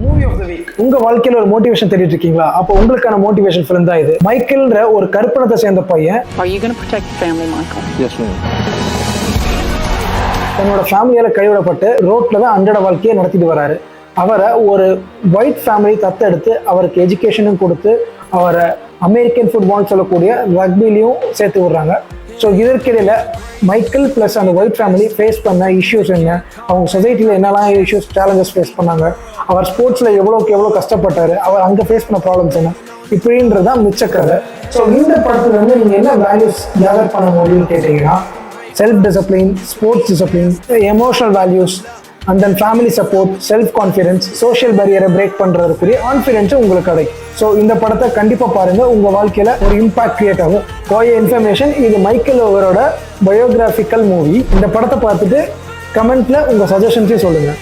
Movie of the week. உங்க வாழ்க்கையில ஒரு மோட்டிவேஷன் தேடிட்டு இருக்கீங்களா? அப்போ உங்களுக்கான மோட்டிவேஷன் ஃபிலிம் தான் இது. மைக்கேல்ன்ற ஒரு கருப்பணத்தை சேர்ந்த பையன். Are you going to protect the family, Michael? Yes, ma'am. தன்னோட ஃபேமிலியால கைவிடப்பட்டு ரோட்ல தான் அன்றாட வாழ்க்கையை நடத்திட்டு வராரு. அவரை ஒரு ஒயிட் ஃபேமிலி தத்தெடுத்து அவருக்கு எஜுகேஷனும் கொடுத்து அவரை அமெரிக்கன் ஃபுட்பால் சொல்லக்கூடிய ரக்பிலையும் சேர்த்து விடுறாங்க. ஸோ இதற்கிடையில் மைக்கேல் ப்ளஸ் அந்த ஒயிட் ஃபேமிலி ஃபேஸ் பண்ண இஷ்யூஸ் என்ன, அவங்க சொசைட்டியில் என்னெல்லாம் இஷ்யூஸ் சேலஞ்சஸ் ஃபேஸ் பண்ணாங்க, அவர் ஸ்போர்ட்ஸில் எவ்வளோக்கு எவ்வளோ கஷ்டப்பட்டார், அவர் அங்கே ஃபேஸ் பண்ண ப்ராப்ளம்ஸ் என்ன, இப்படின்றது தான் மிச்ச கதை. ஸோ இந்த படத்துல வந்து நீங்கள் என்ன வேல்யூஸ் கேதர் பண்ண முடியும்னு கேட்டிங்கன்னா, self discipline, sports discipline, emotional values, and then family support, self confidence, social பேரியரை பிரேக் பண்ணுறதுக்குரிய கான்ஃபிடென்ஸும் உங்களுக்கு கிடைக்கும். ஸோ இந்த படத்தை கண்டிப்பாக பாருங்கள், உங்கள் வாழ்க்கையில் ஒரு இம்பாக்ட் கிரியேட் ஆகும். போய இன்ஃபர்மேஷன், இது மைக்கேல் ஓவரோட பயோகிராஃபிக்கல் மூவி. இந்த படத்தை பார்த்துட்டு கமெண்ட்டில் உங்கள் சஜஷன்ஸையும் சொல்லுங்கள்.